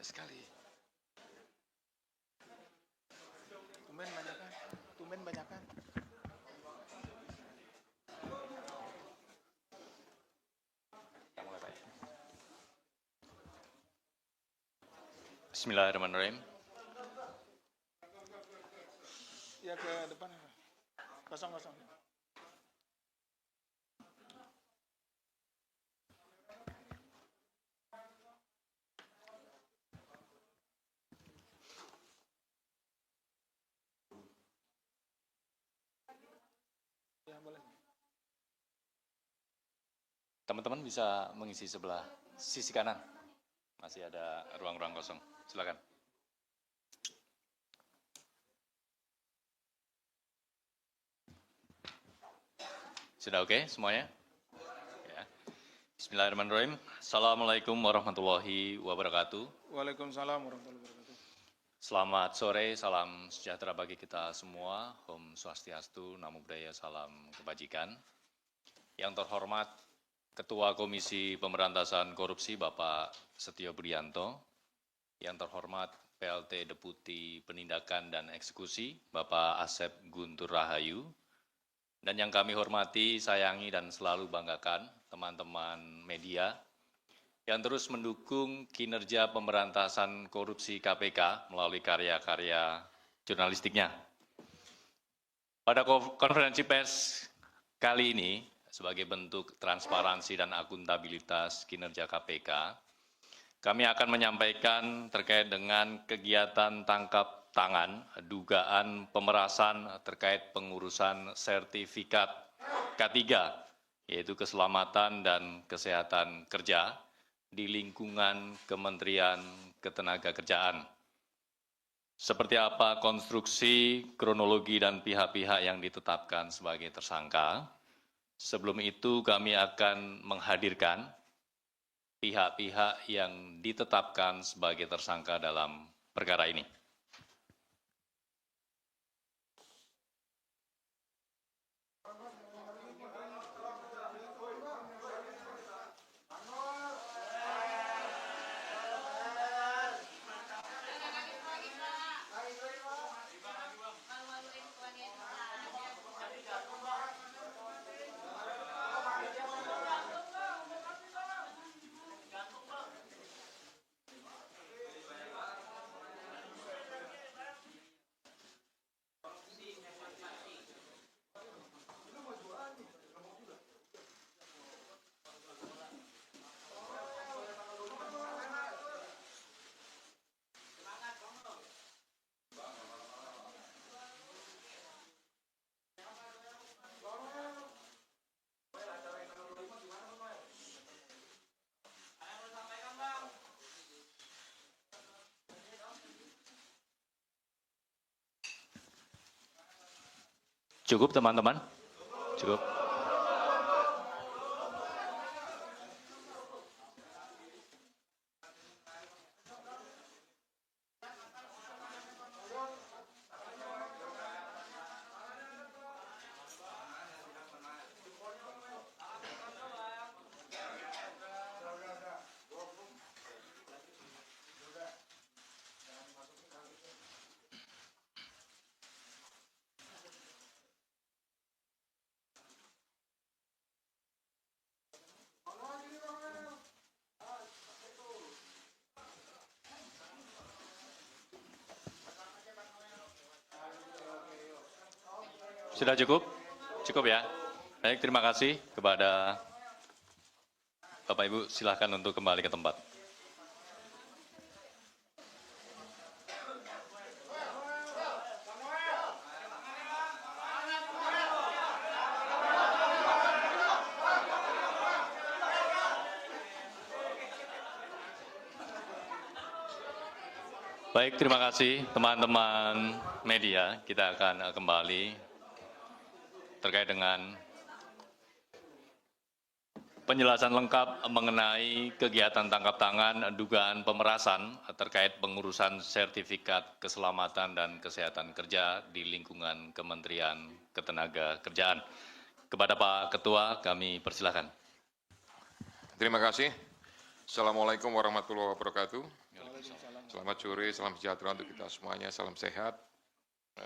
sekali. Tumben banyak kan? Tumben banyak kan? Bismillahirrahmanirrahim. Ya ke depan. Kosong. Ya boleh. Teman-teman bisa mengisi sebelah sisi kanan. Masih ada ruang-ruang kosong. Silakan. Sudah oke semuanya? Ya. Bismillahirrahmanirrahim. Assalamualaikum warahmatullahi wabarakatuh. Waalaikumsalam warahmatullahi wabarakatuh. Selamat sore, salam sejahtera bagi kita semua. Om Swastiastu, Namo Buddhaya, salam kebajikan. Yang terhormat Ketua Komisi Pemberantasan Korupsi Bapak Setio Budianto. Yang terhormat PLT Deputi Penindakan dan Eksekusi Bapak Asep Guntur Rahayu. Dan yang kami hormati, sayangi, dan selalu banggakan teman-teman media yang terus mendukung kinerja pemberantasan korupsi KPK melalui karya-karya jurnalistiknya. Pada konferensi pers kali ini, sebagai bentuk transparansi dan akuntabilitas kinerja KPK, kami akan menyampaikan terkait dengan kegiatan tangkap tangan, dugaan pemerasan terkait pengurusan sertifikat K3, yaitu keselamatan dan kesehatan kerja, di lingkungan Kementerian Ketenagakerjaan. Seperti apa konstruksi, kronologi, dan pihak-pihak yang ditetapkan sebagai tersangka. Sebelum itu kami akan menghadirkan pihak-pihak yang ditetapkan sebagai tersangka dalam perkara ini. Cukup teman-teman? Cukup. Sudah cukup? Cukup ya? Baik, terima kasih kepada Bapak Ibu, silahkan untuk kembali ke tempat. Baik, terima kasih teman-teman media. Kita akan kembali terkait dengan penjelasan lengkap mengenai kegiatan tangkap tangan dugaan pemerasan terkait pengurusan sertifikat keselamatan dan kesehatan kerja di lingkungan Kementerian Ketenagakerjaan. Kepada Pak Ketua, kami persilakan. Terima kasih. Assalamualaikum warahmatullahi wabarakatuh. Selamat sore, salam sejahtera untuk kita semuanya, salam sehat.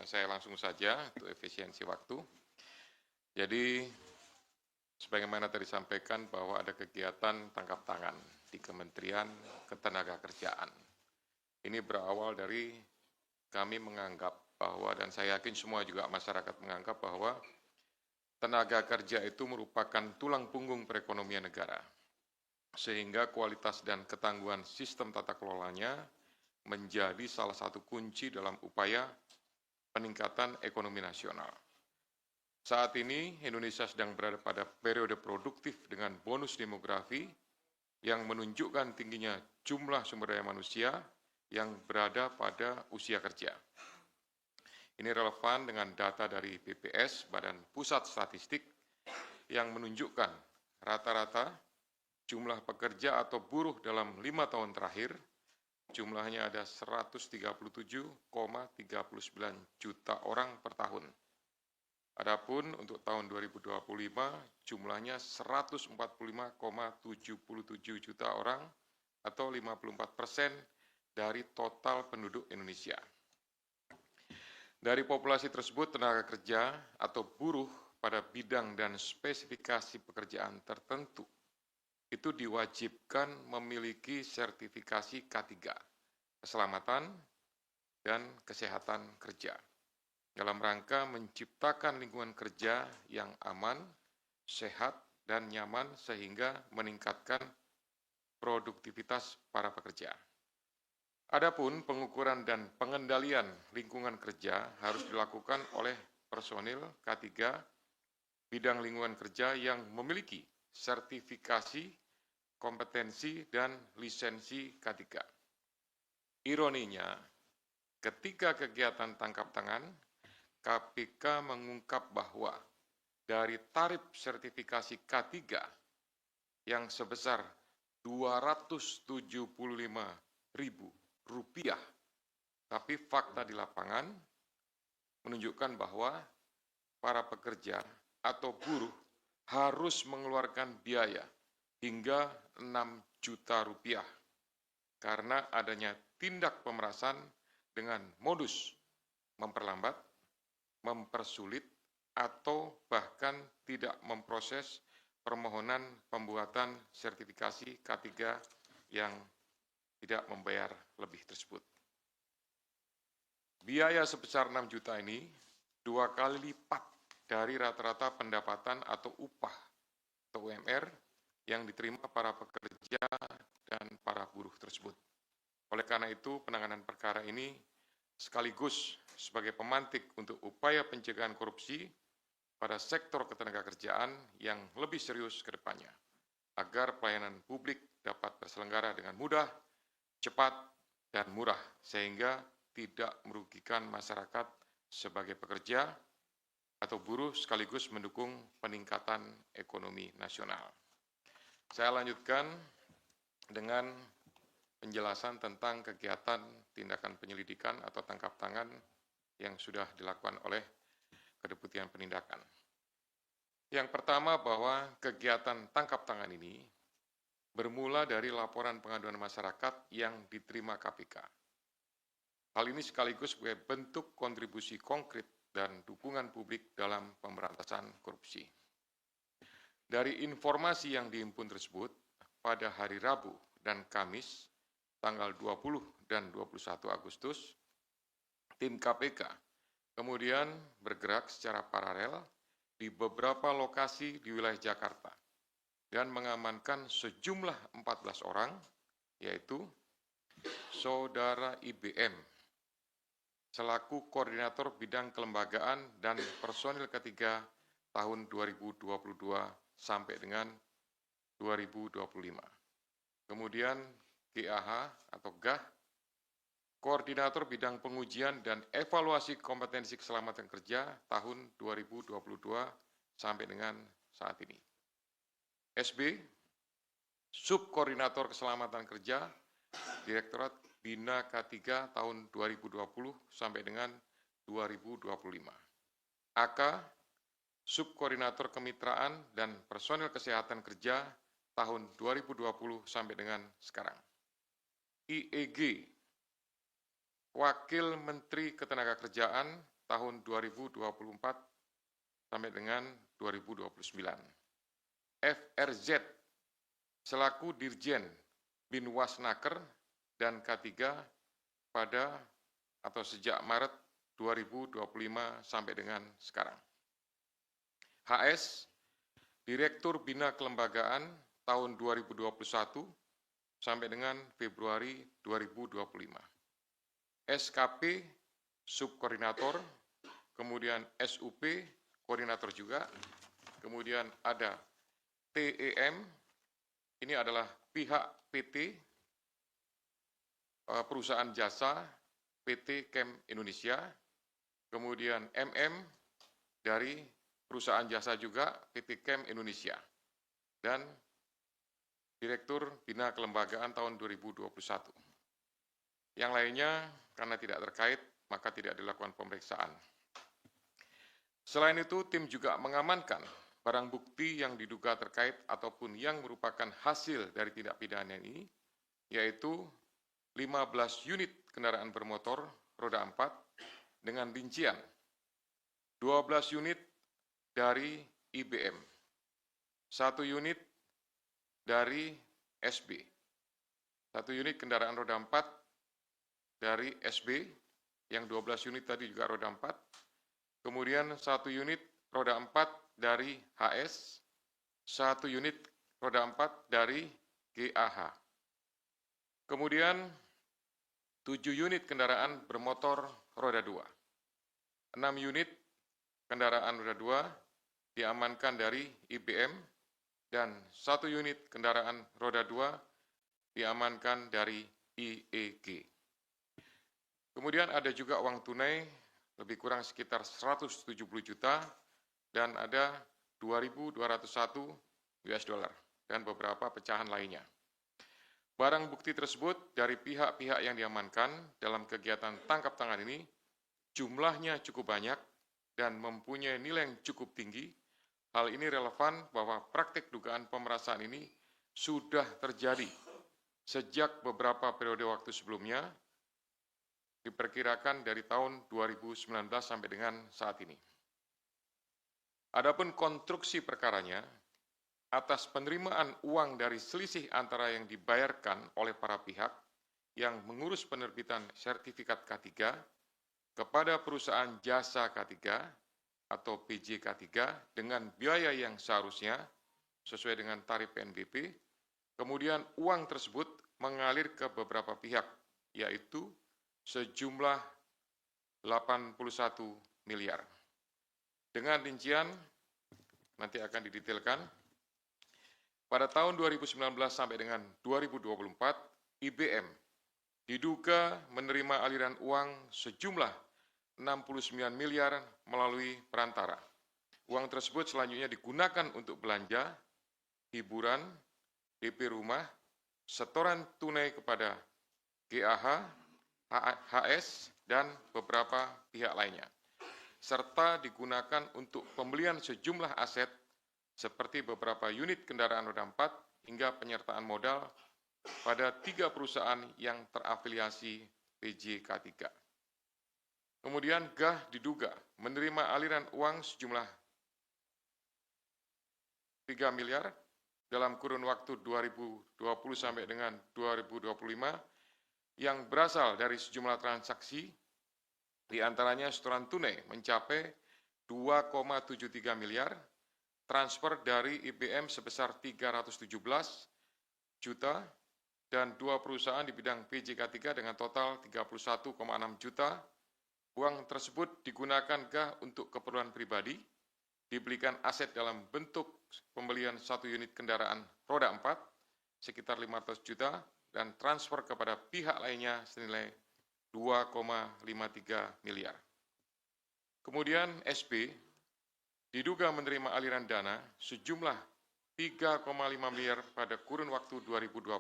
Saya langsung saja untuk efisiensi waktu. Jadi, sebagaimana tadi disampaikan bahwa ada kegiatan tangkap tangan di Kementerian Ketenagakerjaan. Ini berawal dari kami menganggap bahwa, dan saya yakin semua juga masyarakat menganggap bahwa tenaga kerja itu merupakan tulang punggung perekonomian negara. Sehingga kualitas dan ketangguhan sistem tata kelolanya menjadi salah satu kunci dalam upaya peningkatan ekonomi nasional. Saat ini Indonesia sedang berada pada periode produktif dengan bonus demografi yang menunjukkan tingginya jumlah sumber daya manusia yang berada pada usia kerja. Ini relevan dengan data dari BPS, Badan Pusat Statistik, yang menunjukkan rata-rata jumlah pekerja atau buruh dalam 5 tahun terakhir, jumlahnya ada 137,39 juta orang per tahun. Adapun untuk tahun 2025, jumlahnya 145,77 juta orang atau 54% dari total penduduk Indonesia. Dari populasi tersebut, tenaga kerja atau buruh pada bidang dan spesifikasi pekerjaan tertentu itu diwajibkan memiliki sertifikasi K3, keselamatan dan kesehatan kerja, dalam rangka menciptakan lingkungan kerja yang aman, sehat, dan nyaman sehingga meningkatkan produktivitas para pekerja. Adapun pengukuran dan pengendalian lingkungan kerja harus dilakukan oleh personil K3 bidang lingkungan kerja yang memiliki sertifikasi, kompetensi, dan lisensi K3. Ironinya, ketika kegiatan tangkap tangan, KPK mengungkap bahwa dari tarif sertifikasi K3 yang sebesar Rp275.000, tapi fakta di lapangan menunjukkan bahwa para pekerja atau buruh harus mengeluarkan biaya hingga 6 juta rupiah karena adanya tindak pemerasan dengan modus memperlambat, mempersulit, atau bahkan tidak memproses permohonan pembuatan sertifikasi K3 yang tidak membayar lebih tersebut. Biaya sebesar 6 juta ini 2 kali lipat dari rata-rata pendapatan atau upah atau UMR yang diterima para pekerja dan para buruh tersebut. Oleh karena itu, penanganan perkara ini sekaligus sebagai pemantik untuk upaya pencegahan korupsi pada sektor ketenagakerjaan yang lebih serius ke depannya, agar pelayanan publik dapat terselenggara dengan mudah, cepat, dan murah, sehingga tidak merugikan masyarakat sebagai pekerja atau buruh sekaligus mendukung peningkatan ekonomi nasional. Saya lanjutkan dengan penjelasan tentang kegiatan tindakan penyelidikan atau tangkap tangan yang sudah dilakukan oleh Kedeputian Penindakan. Yang pertama bahwa kegiatan tangkap tangan ini bermula dari laporan pengaduan masyarakat yang diterima KPK. Hal ini sekaligus sebagai bentuk kontribusi konkret dan dukungan publik dalam pemberantasan korupsi. Dari informasi yang dihimpun tersebut, pada hari Rabu dan Kamis, tanggal 20 dan 21 Agustus, tim KPK kemudian bergerak secara paralel di beberapa lokasi di wilayah Jakarta dan mengamankan sejumlah 14 orang, yaitu Saudara IBM, selaku Koordinator Bidang Kelembagaan dan Personil ketiga tahun 2022 sampai dengan 2025. Kemudian GAH atau GAH, Koordinator Bidang Pengujian dan Evaluasi Kompetensi Keselamatan Kerja tahun 2022 sampai dengan saat ini. SB, Subkoordinator Keselamatan Kerja, Direktorat Bina K3 tahun 2020 sampai dengan 2025. AK, Subkoordinator Kemitraan dan Personil Kesehatan Kerja tahun 2020 sampai dengan sekarang. IEG, Wakil Menteri Ketenagakerjaan tahun 2024 sampai dengan 2029. FRZ, selaku Dirjen Binwasnaker dan K3 pada atau sejak Maret 2025 sampai dengan sekarang. HS, Direktur Bina Kelembagaan tahun 2021 sampai dengan Februari 2025. SKP, Subkoordinator, kemudian SUP, Koordinator juga, kemudian ada TEM, ini adalah pihak PT, perusahaan jasa PT Chem Indonesia, kemudian MM dari perusahaan jasa juga PT Chem Indonesia, dan Direktur Bina Kelembagaan tahun 2021. Yang lainnya karena tidak terkait maka tidak dilakukan pemeriksaan. Selain itu, tim juga mengamankan barang bukti yang diduga terkait ataupun yang merupakan hasil dari tindak pidana ini, yaitu 15 unit kendaraan bermotor roda 4 dengan rincian 12 unit dari IBM, 1 unit dari SB, 1 unit kendaraan roda 4 dari SB, yang 12 unit tadi juga roda 4, kemudian 1 unit roda 4 dari HS, 1 unit roda 4 dari GAH. Kemudian 7 unit kendaraan bermotor roda 2. 6 unit kendaraan roda 2 diamankan dari IBM dan 1 unit kendaraan roda 2 diamankan dari IEG. Kemudian ada juga uang tunai lebih kurang sekitar 170 juta dan ada 2.201 US dollar dan beberapa pecahan lainnya. Barang bukti tersebut dari pihak-pihak yang diamankan dalam kegiatan tangkap tangan ini jumlahnya cukup banyak dan mempunyai nilai yang cukup tinggi. Hal ini relevan bahwa praktik dugaan pemerasan ini sudah terjadi sejak beberapa periode waktu sebelumnya, diperkirakan dari tahun 2019 sampai dengan saat ini. Adapun konstruksi perkaranya, atas penerimaan uang dari selisih antara yang dibayarkan oleh para pihak yang mengurus penerbitan sertifikat K3 kepada perusahaan jasa K3 atau PJ K3 dengan biaya yang seharusnya sesuai dengan tarif PNBP, kemudian uang tersebut mengalir ke beberapa pihak, yaitu sejumlah 81 miliar. Dengan rincian, nanti akan didetailkan, pada tahun 2019 sampai dengan 2024, IBM diduga menerima aliran uang sejumlah 69 miliar melalui perantara. Uang tersebut selanjutnya digunakan untuk belanja, hiburan, DP rumah, setoran tunai kepada GAH, HS, dan beberapa pihak lainnya, serta digunakan untuk pembelian sejumlah aset seperti beberapa unit kendaraan roda 4 hingga penyertaan modal pada 3 perusahaan yang terafiliasi PJ K3. Kemudian GAH diduga menerima aliran uang sejumlah 3 miliar dalam kurun waktu 2020 sampai dengan 2025 yang berasal dari sejumlah transaksi, diantaranya setoran tunai mencapai 2,73 miliar, transfer dari IBM sebesar 317 juta, dan 2 perusahaan di bidang PJK3 dengan total 31,6 juta. Uang tersebut digunakan GAH untuk keperluan pribadi, dibelikan aset dalam bentuk pembelian 1 unit kendaraan roda 4, sekitar 500 juta, dan transfer kepada pihak lainnya senilai 2,53 miliar. Kemudian SB diduga menerima aliran dana sejumlah 3,5 miliar pada kurun waktu 2020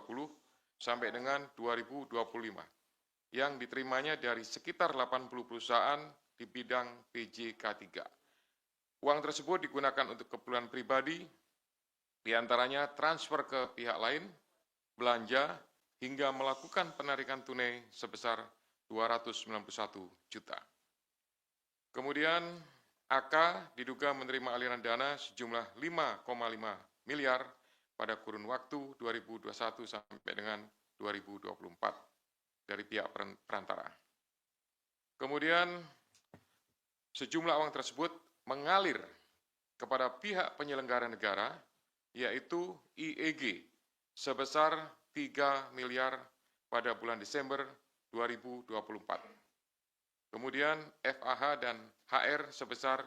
sampai dengan 2025 yang diterimanya dari sekitar 80 perusahaan di bidang PJK3. Uang tersebut digunakan untuk keperluan pribadi, diantaranya transfer ke pihak lain, belanja, hingga melakukan penarikan tunai sebesar 291 juta. Kemudian AK diduga menerima aliran dana sejumlah 5,5 miliar pada kurun waktu 2021 sampai dengan 2024 dari pihak perantara. Kemudian sejumlah uang tersebut mengalir kepada pihak penyelenggara negara, yaitu IEG, sebesar 3 miliar pada bulan Desember 2024. Kemudian FAH dan HR sebesar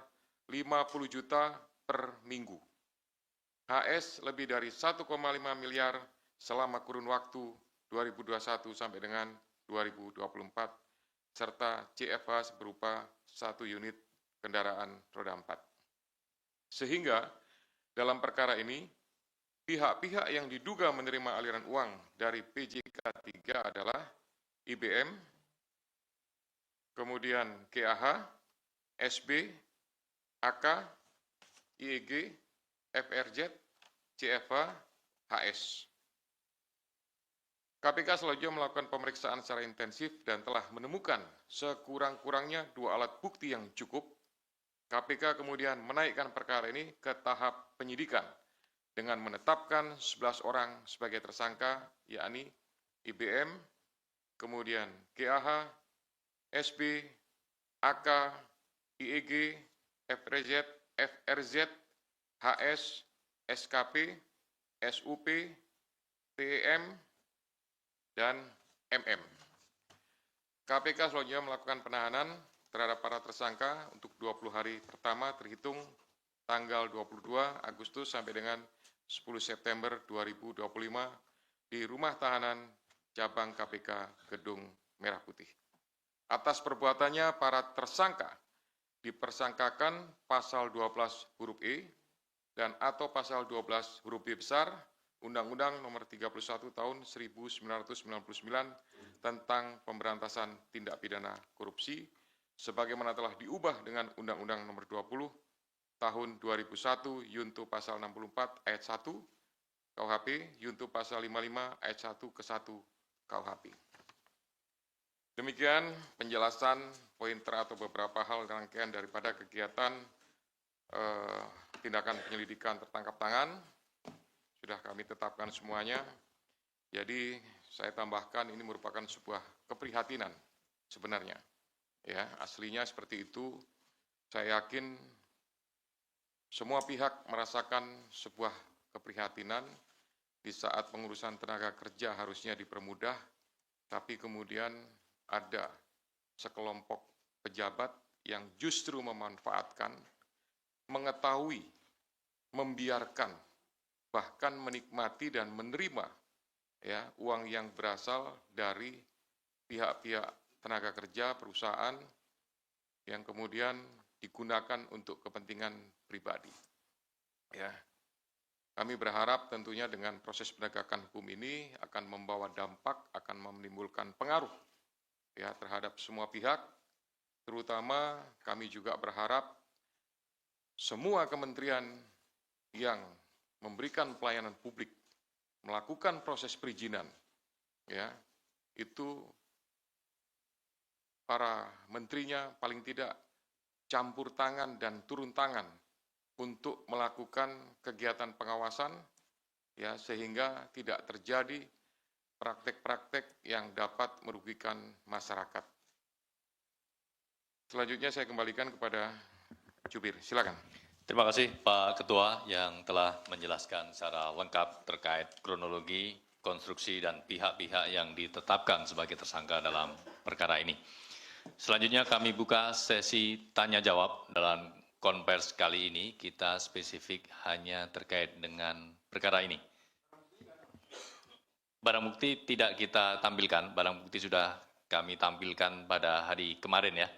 50 juta per minggu. HS lebih dari 1,5 miliar selama kurun waktu 2021 sampai dengan 2024, serta CFH berupa 1 unit kendaraan roda 4. Sehingga dalam perkara ini, pihak-pihak yang diduga menerima aliran uang dari PJK 3 adalah IBM, kemudian KAH, SB, AK, IEG, FRZ, CFH, HS. KPK selanjutnya melakukan pemeriksaan secara intensif dan telah menemukan sekurang-kurangnya 2 alat bukti yang cukup. KPK kemudian menaikkan perkara ini ke tahap penyidikan dengan menetapkan 11 orang sebagai tersangka, yakni IBM, kemudian KAH, SB, AK, IEG, FRZ, HS, SKP, SUP, TEM, dan MM. KPK selanjutnya melakukan penahanan terhadap para tersangka untuk 20 hari pertama terhitung tanggal 22 Agustus sampai dengan 10 September 2025 di Rumah Tahanan Cabang KPK Gedung Merah Putih. Atas perbuatannya, para tersangka dipersangkakan pasal 12 huruf E dan atau pasal 12 huruf B besar Undang-Undang Nomor 31 Tahun 1999 tentang Pemberantasan Tindak Pidana Korupsi, sebagaimana telah diubah dengan Undang-Undang Nomor 20 Tahun 2001 Yunto Pasal 64 Ayat 1 KUHP, Yunto Pasal 55 Ayat 1 ke 1 KUHP. Demikian penjelasan pointer atau beberapa hal rangkaian daripada kegiatan tindakan penyelidikan tertangkap tangan. Sudah kami tetapkan semuanya. Jadi saya tambahkan ini merupakan sebuah keprihatinan sebenarnya. Ya, aslinya seperti itu. Saya yakin semua pihak merasakan sebuah keprihatinan di saat pengurusan tenaga kerja harusnya dipermudah, tapi kemudian ada sekelompok pejabat yang justru memanfaatkan, mengetahui, membiarkan, bahkan menikmati dan menerima ya uang yang berasal dari pihak-pihak tenaga kerja perusahaan yang kemudian digunakan untuk kepentingan pribadi. Ya, kami berharap tentunya dengan proses penegakan hukum ini akan membawa dampak, akan menimbulkan pengaruh ya terhadap semua pihak. Terutama kami juga berharap semua kementerian yang memberikan pelayanan publik, melakukan proses perizinan, ya, itu para menterinya paling tidak campur tangan dan turun tangan untuk melakukan kegiatan pengawasan, ya, sehingga tidak terjadi praktek-praktek yang dapat merugikan masyarakat. Selanjutnya saya kembalikan kepada Jubir, silakan. Terima kasih Pak Ketua yang telah menjelaskan secara lengkap terkait kronologi, konstruksi, dan pihak-pihak yang ditetapkan sebagai tersangka dalam perkara ini. Selanjutnya kami buka sesi tanya-jawab. Dalam konvers kali ini kita spesifik hanya terkait dengan perkara ini. Barang bukti tidak kita tampilkan, barang bukti sudah kami tampilkan pada hari kemarin ya.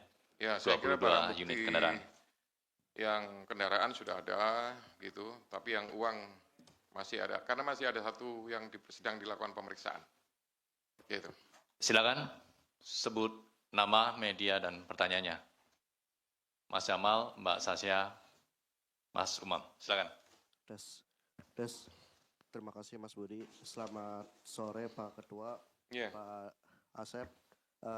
Ya, saya kira barang bukti unit kendaraan. Yang kendaraan sudah ada gitu, tapi yang uang masih ada, karena masih ada satu yang sedang dilakukan pemeriksaan. Gitu. Silakan sebut nama, media, dan pertanyaannya. Mas Jamal, Mbak Sasya, Mas Umam, silakan. Tes. Terima kasih Mas Budi. Selamat sore Pak Ketua, Ya, Pak Asep.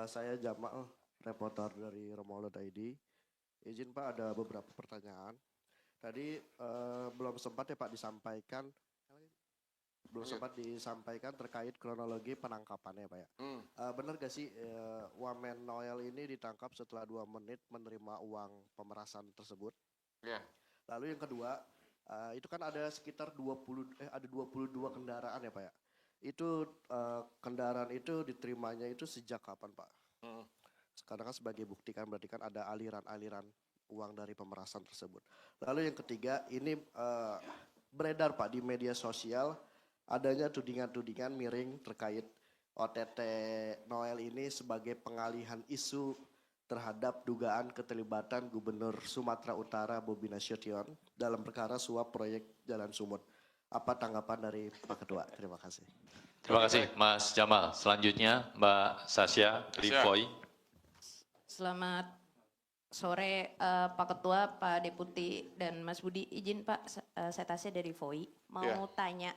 Saya Jamal, reporter dari Romuald.id. Izin Pak, ada beberapa pertanyaan. Tadi belum sempat ya Pak disampaikan, terkait kronologi penangkapannya Pak ya. Benar gak sih Wamen Noel ini ditangkap setelah 2 menit menerima uang pemerasan tersebut? ya, Lalu yang kedua, itu kan ada sekitar 22 kendaraan ya Pak ya. Itu kendaraan itu diterimanya itu sejak kapan Pak? Sekarang kan sebagai bukti kan berarti kan ada aliran-aliran uang dari pemerasan tersebut. Lalu yang ketiga, ini beredar Pak di media sosial adanya tudingan-tudingan miring terkait OTT Noel ini sebagai pengalihan isu terhadap dugaan keterlibatan Gubernur Sumatera Utara Bobi Nasution dalam perkara suap proyek Jalan Sumut. Apa tanggapan dari Pak Ketua? Terima kasih. Terima kasih Mas Jamal. Selanjutnya Mbak Sasya Rivoy. Selamat sore Pak Ketua, Pak Deputi, dan Mas Budi. Izin Pak, saya Tasya dari VOI. Mau Ya. tanya,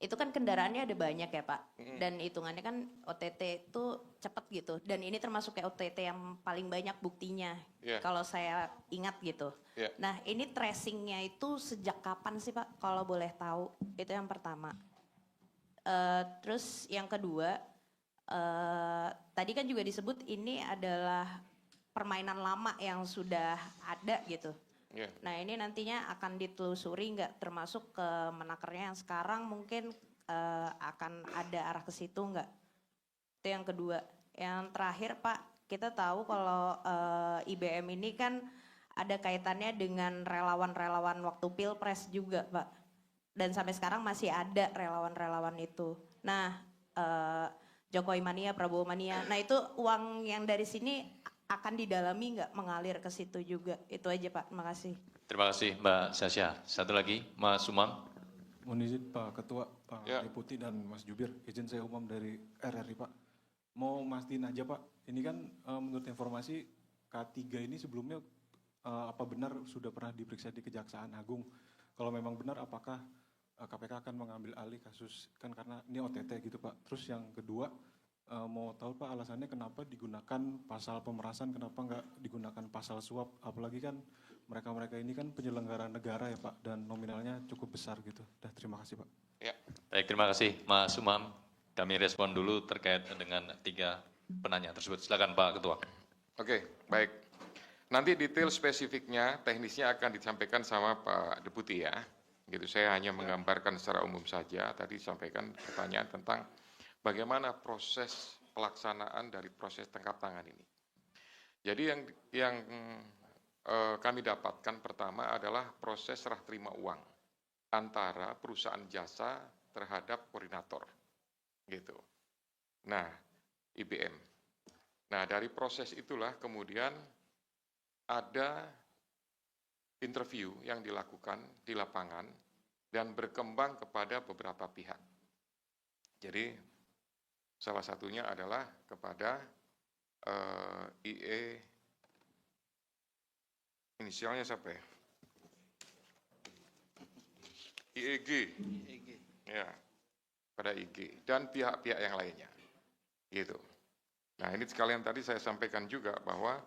itu kan kendaraannya ada banyak ya Pak. Dan hitungannya kan OTT itu cepat gitu. Dan ini termasuk kayak OTT yang paling banyak buktinya. Ya. Kalau saya ingat gitu. Ya. Nah ini tracingnya itu sejak kapan sih Pak? Kalau boleh tahu. Itu yang pertama. Terus yang kedua, tadi kan juga disebut ini adalah permainan lama yang sudah ada gitu. ya. Nah ini nantinya akan ditelusuri nggak, termasuk ke menakernya yang sekarang mungkin akan ada arah ke situ nggak? Itu yang kedua. Yang terakhir Pak, kita tahu kalau IBM ini kan ada kaitannya dengan relawan-relawan waktu Pilpres juga Pak. Dan sampai sekarang masih ada relawan-relawan itu. Nah Jokowi mania, Prabowo mania. Nah itu uang yang dari sini akan didalami nggak mengalir ke situ juga? Itu aja Pak, terima kasih. Terima kasih Mbak Sasya. Satu lagi Mas Umam. Mohon izin Pak Ketua, Pak Ya. Deputi dan Mas Jubir. Izin saya Umam dari RRI Pak. Mau mastiin aja Pak, ini kan menurut informasi K3 ini sebelumnya apa benar sudah pernah diperiksa di Kejaksaan Agung? Kalau memang benar apakah KPK akan mengambil alih kasus, kan karena ini OTT gitu Pak. Terus yang kedua, mau tahu Pak alasannya kenapa digunakan pasal pemerasan, kenapa nggak digunakan pasal suap, apalagi kan mereka-mereka ini kan penyelenggara negara ya Pak, dan nominalnya cukup besar gitu. Dah, terima kasih Pak. Ya. Baik, terima kasih Mas Umam. Kami respon dulu terkait dengan 3 penanya tersebut. Silakan Pak Ketua. Oke, baik. Nanti detail spesifiknya, teknisnya akan disampaikan sama Pak Deputi ya. Gitu, saya hanya menggambarkan secara umum saja. Tadi disampaikan pertanyaan tentang bagaimana proses pelaksanaan dari proses tangkap tangan ini. Jadi yang kami dapatkan pertama adalah proses serah terima uang antara perusahaan jasa terhadap koordinator, gitu. Nah, IBM. Nah, dari proses itulah kemudian ada interview yang dilakukan di lapangan dan berkembang kepada beberapa pihak. Jadi salah satunya adalah kepada IE, inisialnya siapa ya? IEG. Ya, pada IG dan pihak-pihak yang lainnya. Gitu. Nah, ini sekalian tadi saya sampaikan juga bahwa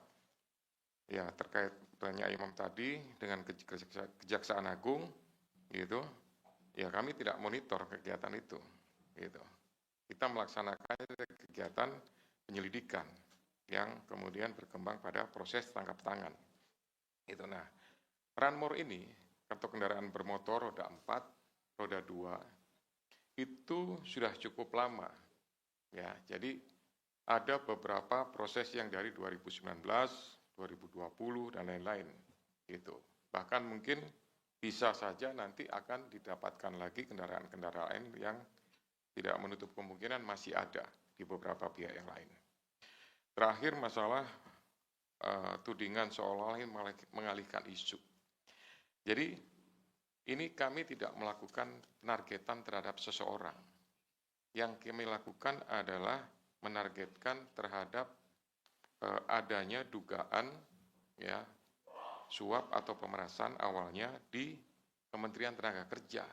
ya terkait tanya Imam tadi dengan Kejaksaan Agung gitu. Ya, kami tidak monitor kegiatan itu gitu. Kita melaksanakan kegiatan penyelidikan yang kemudian berkembang pada proses tangkap tangan. Gitu. Nah, Ranmor ini atau kendaraan bermotor roda 4, roda 2 itu sudah cukup lama. Ya, jadi ada beberapa proses yang dari 2019, 2020 dan lain-lain gitu. Bahkan mungkin bisa saja nanti akan didapatkan lagi kendaraan-kendaraan yang tidak menutup kemungkinan masih ada di beberapa pihak yang lain. Terakhir masalah tudingan seolah-olah mengalihkan isu. Jadi ini kami tidak melakukan penargetan terhadap seseorang. Yang kami lakukan adalah menargetkan terhadap adanya dugaan ya suap atau pemerasan awalnya di Kementerian Tenaga Kerja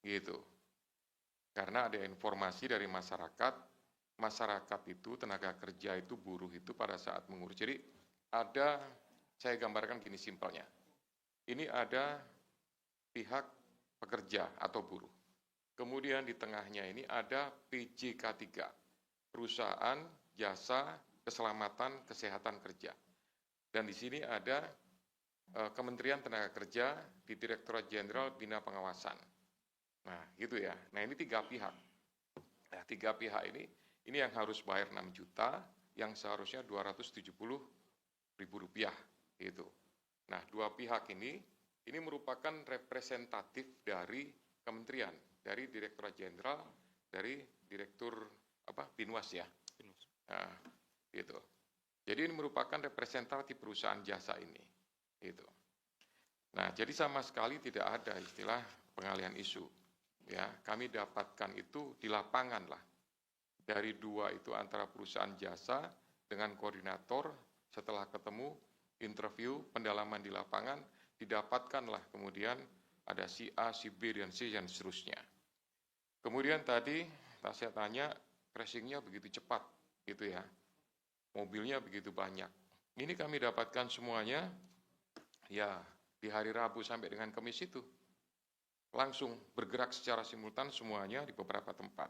gitu. Karena ada informasi dari masyarakat itu tenaga kerja itu buruh itu pada saat mengurus. Jadi ada, saya gambarkan gini simpelnya. Ini ada pihak pekerja atau buruh. Kemudian di tengahnya ini ada PJK3, Perusahaan Jasa Keselamatan Kesehatan Kerja. Dan di sini ada Kementerian Tenaga Kerja di Direktorat Jenderal Bina Pengawasan. Nah, gitu ya. Nah, ini 3 pihak. Nah, 3 pihak ini yang harus bayar 6 juta, yang seharusnya Rp270.000 gitu. Nah, 2 pihak ini merupakan representatif dari kementerian, dari Direktorat Jenderal, dari Direktur Binwas ya. Nah, gitu. Jadi ini merupakan representatif perusahaan jasa ini. Gitu. Nah, jadi sama sekali tidak ada istilah pengalihan isu. Ya, kami dapatkan itu di lapangan lah. Dari 2 itu antara perusahaan jasa dengan koordinator, setelah ketemu, interview, pendalaman di lapangan, didapatkanlah kemudian ada si A, si B, dan C, dan seterusnya. Kemudian tadi saya tanya, tracingnya begitu cepat, gitu ya. Mobilnya begitu banyak. Ini kami dapatkan semuanya, ya di hari Rabu sampai dengan Kamis itu. Langsung bergerak secara simultan semuanya di beberapa tempat.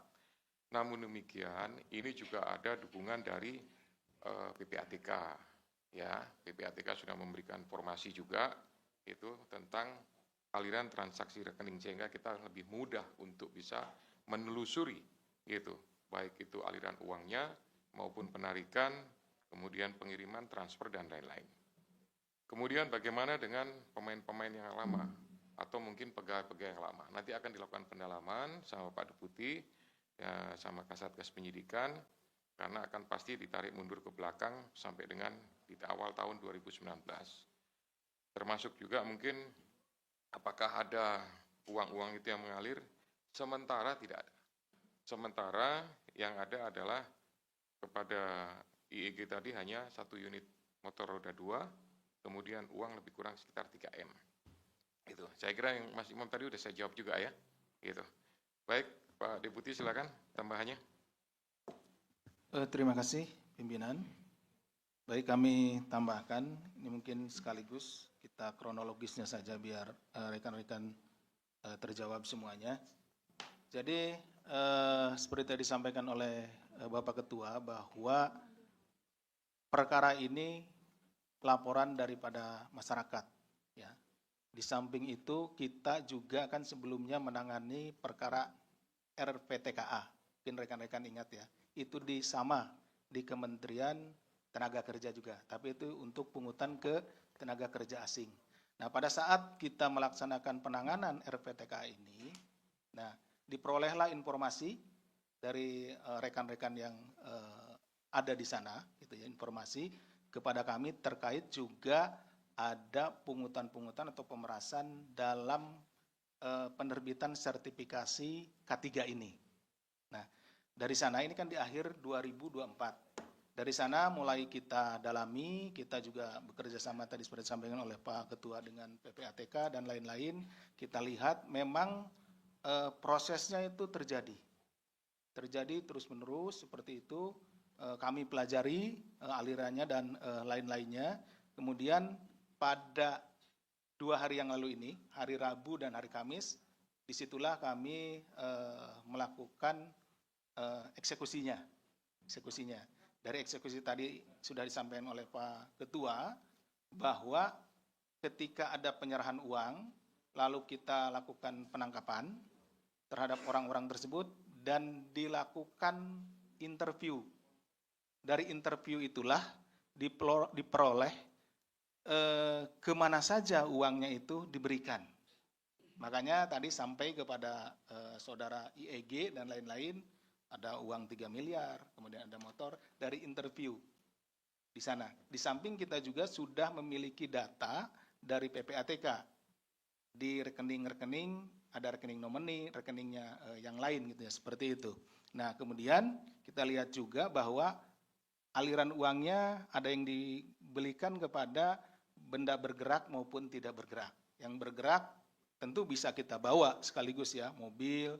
Namun demikian, ini juga ada dukungan dari PPATK. Ya, PPATK sudah memberikan informasi juga itu tentang aliran transaksi rekening, sehingga kita lebih mudah untuk bisa menelusuri gitu, baik itu aliran uangnya maupun penarikan, kemudian pengiriman, transfer, dan lain-lain. Kemudian bagaimana dengan pemain-pemain yang lama atau mungkin pegawai-pegawai yang lama? Nanti akan dilakukan pendalaman sama Pak Deputi, ya, sama Kasatgas Penyidikan, karena akan pasti ditarik mundur ke belakang sampai dengan di awal tahun 2019. Termasuk juga mungkin apakah ada uang-uang itu yang mengalir? Sementara tidak ada. Sementara yang ada adalah kepada IEG tadi hanya 1 unit motor roda 2, kemudian uang lebih kurang sekitar 3M. Gitu. Saya kira yang Mas Imam tadi udah saya jawab juga ya. Gitu. Baik, Pak Deputi silakan tambahannya. Terima kasih pimpinan. Baik, kami tambahkan, ini mungkin sekaligus kita kronologisnya saja biar rekan-rekan terjawab semuanya. Jadi seperti tadi disampaikan oleh Bapak Ketua bahwa perkara ini laporan daripada masyarakat. Ya. Di samping itu kita juga kan sebelumnya menangani perkara RPTKA, mungkin rekan-rekan ingat ya, itu di Kementerian Tenaga Kerja juga, tapi itu untuk pungutan ke tenaga kerja asing. Nah, pada saat kita melaksanakan penanganan RPTKA ini, nah diperolehlah informasi dari rekan-rekan yang ada di sana, gitu ya, informasi kepada kami terkait juga ada pungutan-pungutan atau pemerasan dalam penerbitan sertifikasi K3 ini. Nah, dari sana ini kan di akhir 2024. Dari sana mulai kita dalami, kita juga bekerja sama tadi seperti disampaikan oleh Pak Ketua dengan PPATK dan lain-lain. Kita lihat memang prosesnya itu terjadi terus-menerus seperti itu. Kami pelajari alirannya dan lain-lainnya. Kemudian pada 2 hari yang lalu ini, hari Rabu dan hari Kamis, disitulah kami melakukan eksekusinya. Dari eksekusi tadi sudah disampaikan oleh Pak Ketua bahwa ketika ada penyerahan uang, lalu kita lakukan penangkapan terhadap orang-orang tersebut dan dilakukan interview. Dari interview itulah diperoleh kemana saja uangnya itu diberikan. Makanya tadi sampai kepada saudara IEG dan lain-lain, ada uang 3 miliar, kemudian ada motor, dari interview di sana. Di samping kita juga sudah memiliki data dari PPATK. Di rekening-rekening, ada rekening nomini, rekeningnya yang lain gitu ya, seperti itu. Nah, kemudian kita lihat juga bahwa aliran uangnya ada yang dibelikan kepada benda bergerak maupun tidak bergerak. Yang bergerak tentu bisa kita bawa sekaligus ya, mobil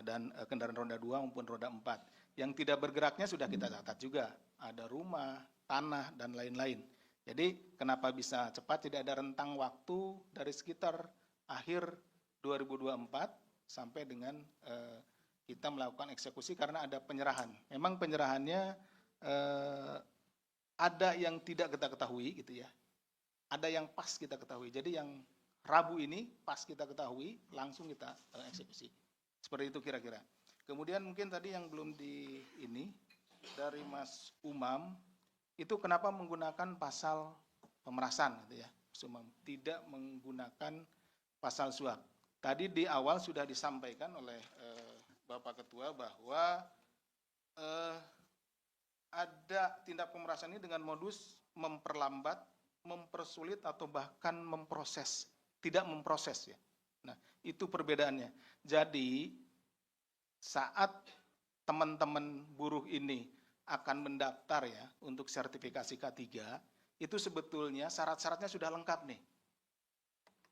dan kendaraan roda 2 maupun roda 4. Yang tidak bergeraknya sudah kita catat juga, ada rumah, tanah, dan lain-lain. Jadi kenapa bisa cepat, tidak ada rentang waktu dari sekitar akhir 2024 sampai dengan kita melakukan eksekusi karena ada penyerahan. Memang penyerahannya ada yang tidak kita ketahui gitu ya, ada yang pas kita ketahui. Jadi yang Rabu ini pas kita ketahui, langsung kita eksekusi. Seperti itu kira-kira. Kemudian mungkin tadi yang belum di ini, dari Mas Umam, itu kenapa menggunakan pasal pemerasan gitu ya, Mas Umam, tidak menggunakan pasal suap. Tadi di awal sudah disampaikan oleh Bapak Ketua bahwa ada tindak pemerasan ini dengan modus memperlambat, mempersulit atau bahkan memproses, tidak memproses ya. Nah, itu perbedaannya. Jadi saat teman-teman buruh ini akan mendaftar ya untuk sertifikasi K3, itu sebetulnya syarat-syaratnya sudah lengkap nih.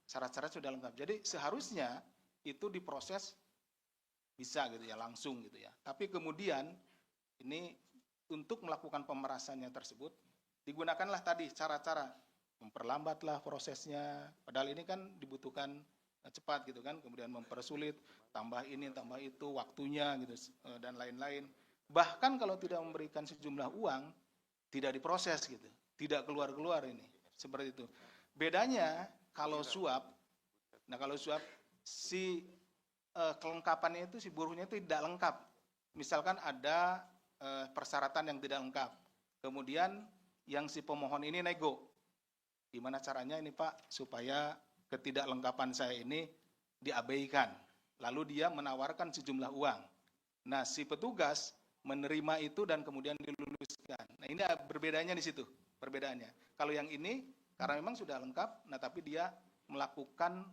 Syarat-syarat sudah lengkap. Jadi seharusnya itu diproses bisa gitu ya, langsung gitu ya. Tapi kemudian ini untuk melakukan pemerasannya tersebut digunakanlah tadi cara-cara memperlambatlah prosesnya. Padahal ini kan dibutuhkan cepat gitu kan, kemudian mempersulit, tambah ini, tambah itu, waktunya gitu dan lain-lain. Bahkan kalau tidak memberikan sejumlah uang, tidak diproses gitu, tidak keluar-keluar ini, seperti itu. Bedanya kalau suap, nah kalau suap si kelengkapannya itu si buruhnya itu tidak lengkap. Misalkan ada persyaratan yang tidak lengkap, kemudian yang si pemohon ini nego, gimana caranya ini Pak supaya ketidaklengkapan saya ini diabaikan, lalu dia menawarkan sejumlah uang. Nah si petugas menerima itu dan kemudian diluluskan. Nah ini berbedanya di situ, perbedaannya. Kalau yang ini karena memang sudah lengkap, nah tapi dia melakukan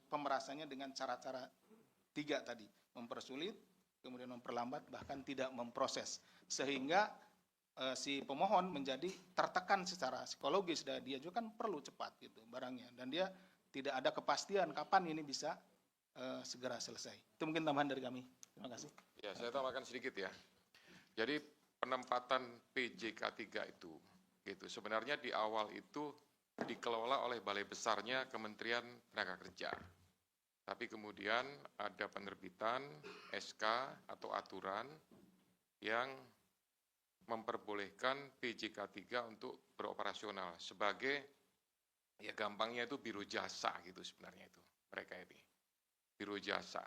pemerasannya dengan cara-cara 3 tadi, mempersulit, kemudian memperlambat, bahkan tidak memproses, sehingga si pemohon menjadi tertekan secara psikologis, dan dia juga kan perlu cepat gitu barangnya, dan dia tidak ada kepastian kapan ini bisa segera selesai. Itu mungkin tambahan dari kami. Terima kasih. Ya, saya tambahkan sedikit ya. Jadi penempatan PJK 3 itu, gitu. Sebenarnya di awal itu dikelola oleh balai besarnya Kementerian Tenaga Kerja. Tapi kemudian ada penerbitan SK atau aturan yang memperbolehkan PJK 3 untuk beroperasional sebagai, ya gampangnya itu biro jasa gitu sebenarnya itu, mereka ini, biro jasa.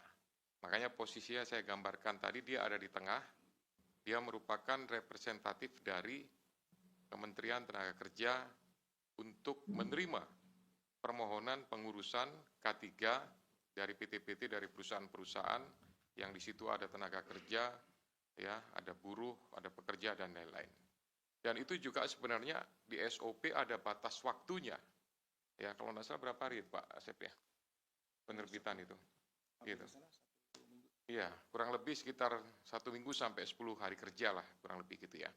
Makanya posisinya saya gambarkan tadi, dia ada di tengah, dia merupakan representatif dari Kementerian Tenaga Kerja untuk menerima permohonan pengurusan K3 dari PT-PT, dari perusahaan-perusahaan yang di situ ada tenaga kerja, ya, ada buruh, ada pekerja dan lain-lain. Dan itu juga sebenarnya di SOP ada batas waktunya. Ya, kalau nggak salah berapa hari Pak Asep ya? Penerbitan itu. Gitu. Iya, kurang lebih sekitar 1 minggu sampai 10 hari kerja lah, kurang lebih gitu ya.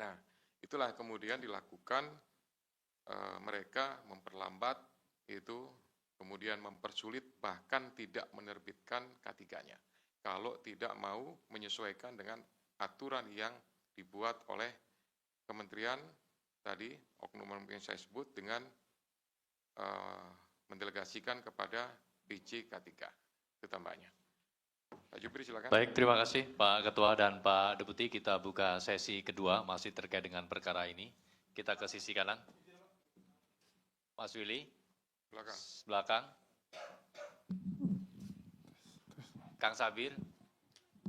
Nah, itulah kemudian dilakukan mereka memperlambat itu, kemudian mempersulit, bahkan tidak menerbitkan K3-nya. Kalau tidak mau menyesuaikan dengan aturan yang dibuat oleh kementerian tadi, oknum yang saya sebut, dengan mendelegasikan kepada PJ K3. Itu tambahnya. Pak Jubri silakan. Baik, terima kasih Pak Ketua dan Pak Deputi. Kita buka sesi kedua masih terkait dengan perkara ini. Kita ke sisi kanan. Mas Willy. Belakang. Belakang. Kang Sabir.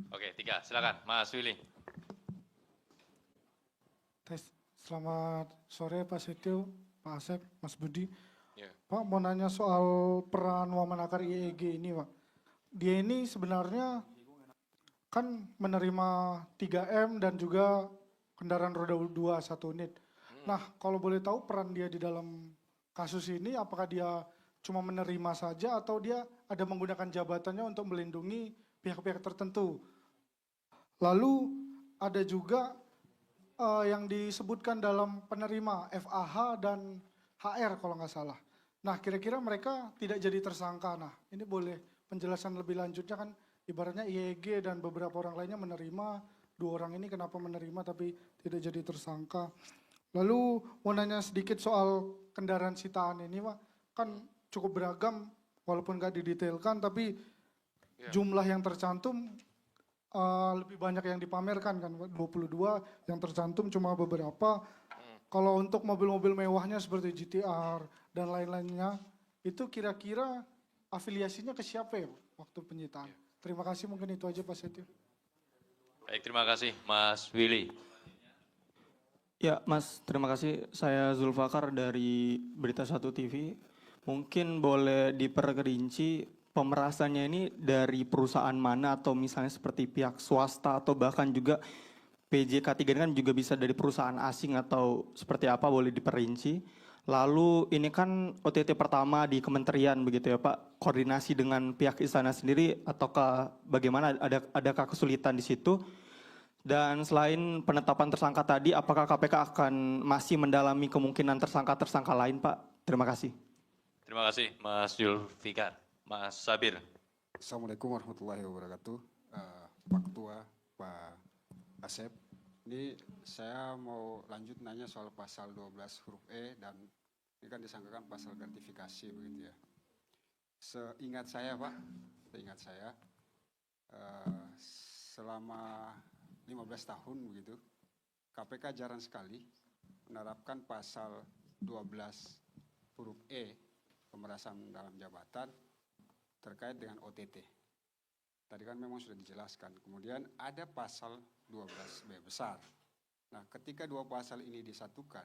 Oke, 3. Silakan, Mas Willy. Selamat sore Pak Setio, Pak Asep, Mas Budi. Ya. Pak mau nanya soal peran Wamenakar IEG ini Pak. Dia ini sebenarnya kan menerima 3M dan juga kendaraan roda 2 1 unit. Nah kalau boleh tahu peran dia di dalam kasus ini, apakah dia cuma menerima saja atau dia ada menggunakan jabatannya untuk melindungi pihak-pihak tertentu. Lalu ada juga yang disebutkan dalam penerima FAH dan HR kalau nggak salah. Nah, kira-kira mereka tidak jadi tersangka. Nah, ini boleh penjelasan lebih lanjutnya kan, ibaratnya IEG dan beberapa orang lainnya menerima, 2 orang ini kenapa menerima tapi tidak jadi tersangka. Lalu mau nanya sedikit soal kendaraan sitaan ini, Pak. Kan cukup beragam, walaupun nggak didetailkan, tapi jumlah yang tercantum lebih banyak yang dipamerkan kan, Pak. 22 yang tercantum cuma beberapa. Kalau untuk mobil-mobil mewahnya seperti GTR dan lain-lainnya, itu kira-kira afiliasinya ke siapa ya, Pak, waktu penyitaan? Terima kasih, mungkin itu aja Pak Setio. Baik, terima kasih Mas Willy. Ya, Mas, terima kasih. Saya Zulfakar dari Berita 1 TV. Mungkin boleh diperkerinci pemerasannya ini dari perusahaan mana atau misalnya seperti pihak swasta atau bahkan juga PJK3 ini kan juga bisa dari perusahaan asing atau seperti apa, boleh diperinci. Lalu ini kan OTT pertama di kementerian begitu ya Pak, koordinasi dengan pihak istana sendiri ataukah bagaimana, adakah kesulitan di situ? Dan selain penetapan tersangka tadi, apakah KPK akan masih mendalami kemungkinan tersangka-tersangka lain, Pak? Terima kasih. Terima kasih Mas Zulfikar. Mas Sabir. Assalamualaikum warahmatullahi wabarakatuh. Pak Ketua, Pak Asep. Ini saya mau lanjut nanya soal pasal 12 huruf E dan ini kan disangkakan pasal gratifikasi begitu ya. Seingat saya Pak, selama 15 tahun begitu, KPK jarang sekali menerapkan pasal 12 huruf E, pemerasan dalam jabatan terkait dengan OTT. Tadi kan memang sudah dijelaskan. Kemudian ada pasal 12B besar. Nah, ketika dua pasal ini disatukan,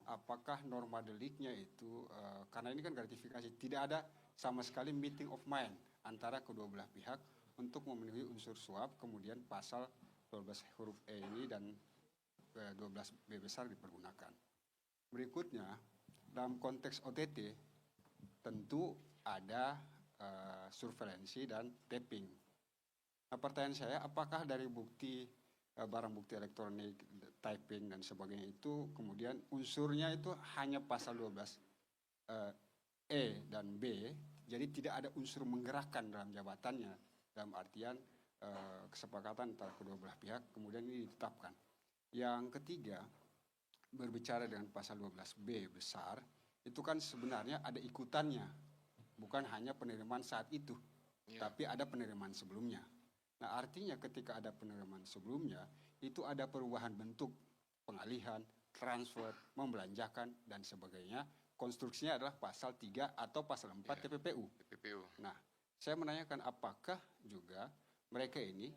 apakah norma deliknya itu, karena ini kan gratifikasi, tidak ada sama sekali meeting of mind antara kedua belah pihak untuk memenuhi unsur suap, kemudian pasal 12 huruf E ini dan 12B besar dipergunakan. Berikutnya, dalam konteks OTT, tentu ada surveillance dan tapping. Nah, pertanyaan saya, apakah dari bukti barang bukti elektronik, typing dan sebagainya itu kemudian unsurnya itu hanya pasal 12 E dan B, jadi tidak ada unsur menggerakkan dalam jabatannya, dalam artian kesepakatan antara kedua belah pihak, kemudian ini ditetapkan. Yang ketiga, berbicara dengan pasal 12B besar, itu kan sebenarnya ada ikutannya. Bukan hanya penerimaan saat itu, tapi ada penerimaan sebelumnya. Nah, artinya ketika ada penerimaan sebelumnya, itu ada perubahan bentuk, pengalihan, transfer, membelanjakan, dan sebagainya. Konstruksinya adalah pasal 3 atau pasal 4 TPPU. Nah, saya menanyakan apakah juga mereka ini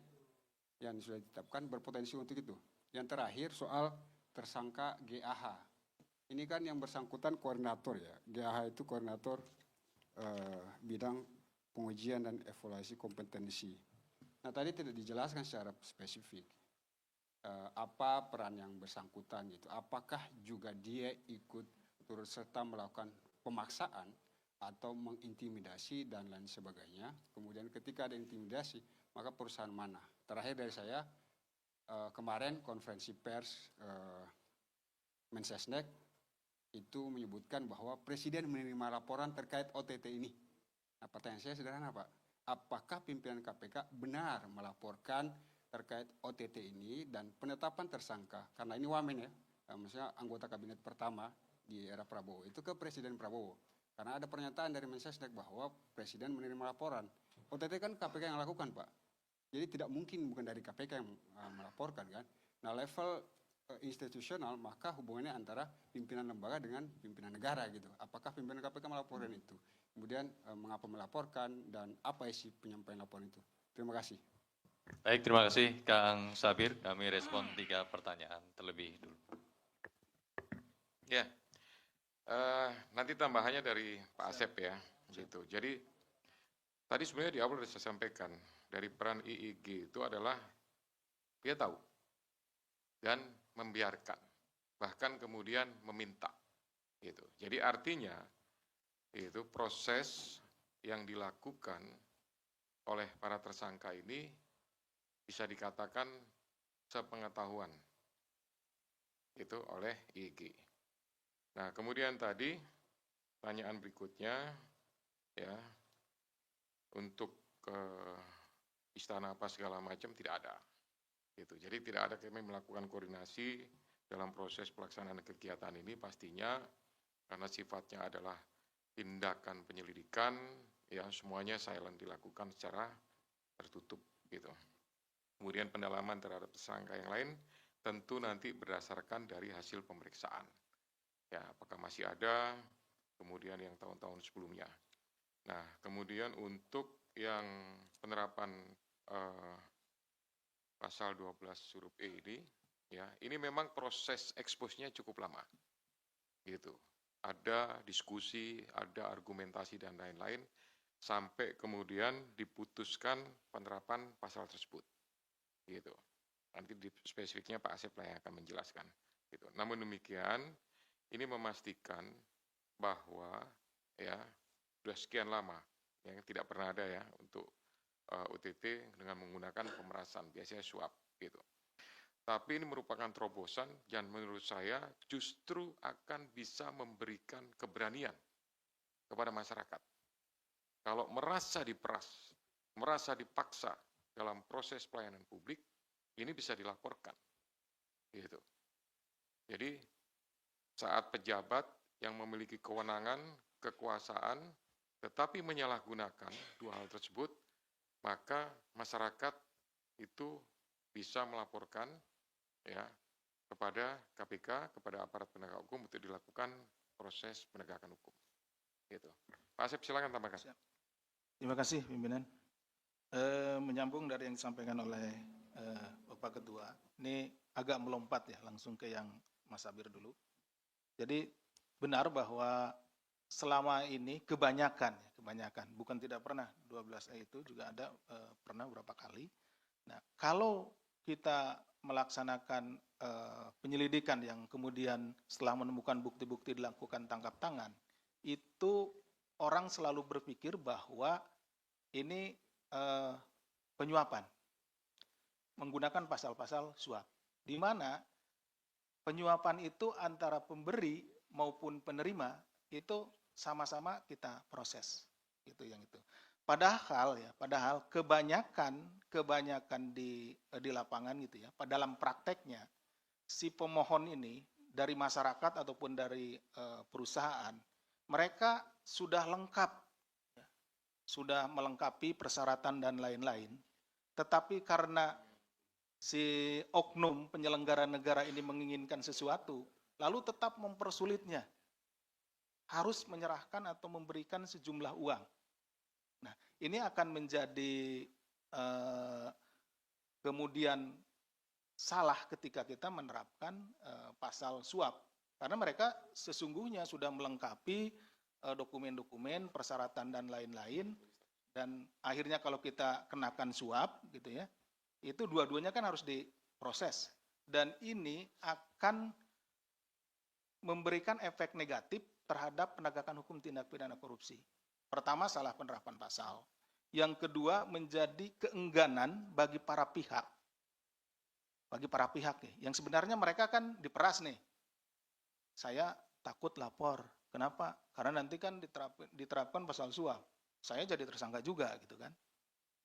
yang sudah ditetapkan berpotensi untuk itu. Yang terakhir soal tersangka GAH. Ini kan yang bersangkutan koordinator ya. GAH itu koordinator bidang pengujian dan evaluasi kompetensi. Nah, tadi tidak dijelaskan secara spesifik apa peran yang bersangkutan gitu. Apakah juga dia ikut turut serta melakukan pemaksaan atau mengintimidasi dan lain sebagainya. Kemudian ketika ada intimidasi, maka perusahaan mana? Terakhir dari saya, kemarin konferensi pers Mensesnek itu menyebutkan bahwa Presiden menerima laporan terkait OTT ini. Nah, pertanyaan saya sederhana Pak, apakah pimpinan KPK benar melaporkan terkait OTT ini dan penetapan tersangka, karena ini wamen ya, maksudnya anggota kabinet pertama di era Prabowo, itu ke Presiden Prabowo. Karena ada pernyataan dari Mensesnek bahwa Presiden menerima laporan. OTT kan KPK yang lakukan Pak, jadi tidak mungkin bukan dari KPK yang melaporkan kan. Nah, level institusional, maka hubungannya antara pimpinan lembaga dengan pimpinan negara gitu. Apakah pimpinan KPK melaporkan itu? Kemudian mengapa melaporkan dan apa isi penyampaian laporan itu? Terima kasih. Baik, terima kasih Kang Sabir. Kami respon 3 pertanyaan terlebih dulu. Ya, nanti tambahannya dari Pak Asep ya. Gitu. Jadi tadi sebenarnya di awal sudah saya sampaikan dari peran IIG itu adalah dia tahu dan membiarkan, bahkan kemudian meminta, gitu. Jadi artinya itu proses yang dilakukan oleh para tersangka ini bisa dikatakan sepengetahuan itu oleh IIG. Nah, kemudian tadi pertanyaan berikutnya, ya, untuk istana apa segala macam tidak ada. Gitu. Jadi tidak ada kami melakukan koordinasi dalam proses pelaksanaan kegiatan ini pastinya karena sifatnya adalah tindakan penyelidikan, ya semuanya silent dilakukan secara tertutup gitu. Kemudian pendalaman terhadap tersangka yang lain tentu nanti berdasarkan dari hasil pemeriksaan. Ya, apakah masih ada, kemudian yang tahun-tahun sebelumnya. Nah, kemudian untuk yang penerapan pasal 12 huruf E ini, ya, ini memang proses eksposnya cukup lama, gitu. Ada diskusi, ada argumentasi dan lain-lain, sampai kemudian diputuskan penerapan pasal tersebut, gitu. Nanti di spesifiknya Pak Asep lah yang akan menjelaskan, gitu. Namun demikian, ini memastikan bahwa ya sudah sekian lama yang tidak pernah ada ya untuk OTT dengan menggunakan pemerasan, biasanya suap gitu. Tapi ini merupakan terobosan dan menurut saya justru akan bisa memberikan keberanian kepada masyarakat. Kalau merasa diperas, merasa dipaksa dalam proses pelayanan publik, ini bisa dilaporkan. Gitu. Jadi saat pejabat yang memiliki kewenangan, kekuasaan, tetapi menyalahgunakan dua hal tersebut, maka masyarakat itu bisa melaporkan ya kepada KPK, kepada aparat penegak hukum untuk dilakukan proses penegakan hukum. Gitu. Pak Asep silakan tambahkan. Terima kasih pimpinan. Menyambung dari yang disampaikan oleh Bapak Ketua, ini agak melompat ya langsung ke yang Mas Abir dulu. Jadi benar bahwa selama ini kebanyakan, bukan tidak pernah, 12E itu juga ada pernah beberapa kali. Nah, kalau kita melaksanakan penyelidikan yang kemudian setelah menemukan bukti-bukti dilakukan tangkap tangan, itu orang selalu berpikir bahwa ini penyuapan, menggunakan pasal-pasal suap, di mana penyuapan itu antara pemberi maupun penerima itu sama-sama kita proses, gitu yang itu. Padahal kebanyakan di lapangan gitu ya, dalam prakteknya si pemohon ini dari masyarakat ataupun dari perusahaan, mereka sudah lengkap, ya, sudah melengkapi persyaratan dan lain-lain, tetapi karena si oknum penyelenggara negara ini menginginkan sesuatu, lalu tetap mempersulitnya, harus menyerahkan atau memberikan sejumlah uang. Nah, ini akan menjadi kemudian salah ketika kita menerapkan pasal suap, karena mereka sesungguhnya sudah melengkapi dokumen-dokumen, persyaratan dan lain-lain, dan akhirnya kalau kita kenakan suap, gitu ya, itu dua-duanya kan harus diproses, dan ini akan memberikan efek negatif terhadap penegakan hukum tindak pidana korupsi. Pertama, salah penerapan pasal. Yang kedua, menjadi keengganan bagi para pihak. Yang sebenarnya mereka kan diperas nih. Saya takut lapor. Kenapa? Karena nanti kan diterapkan pasal suap. Saya jadi tersangka juga gitu kan.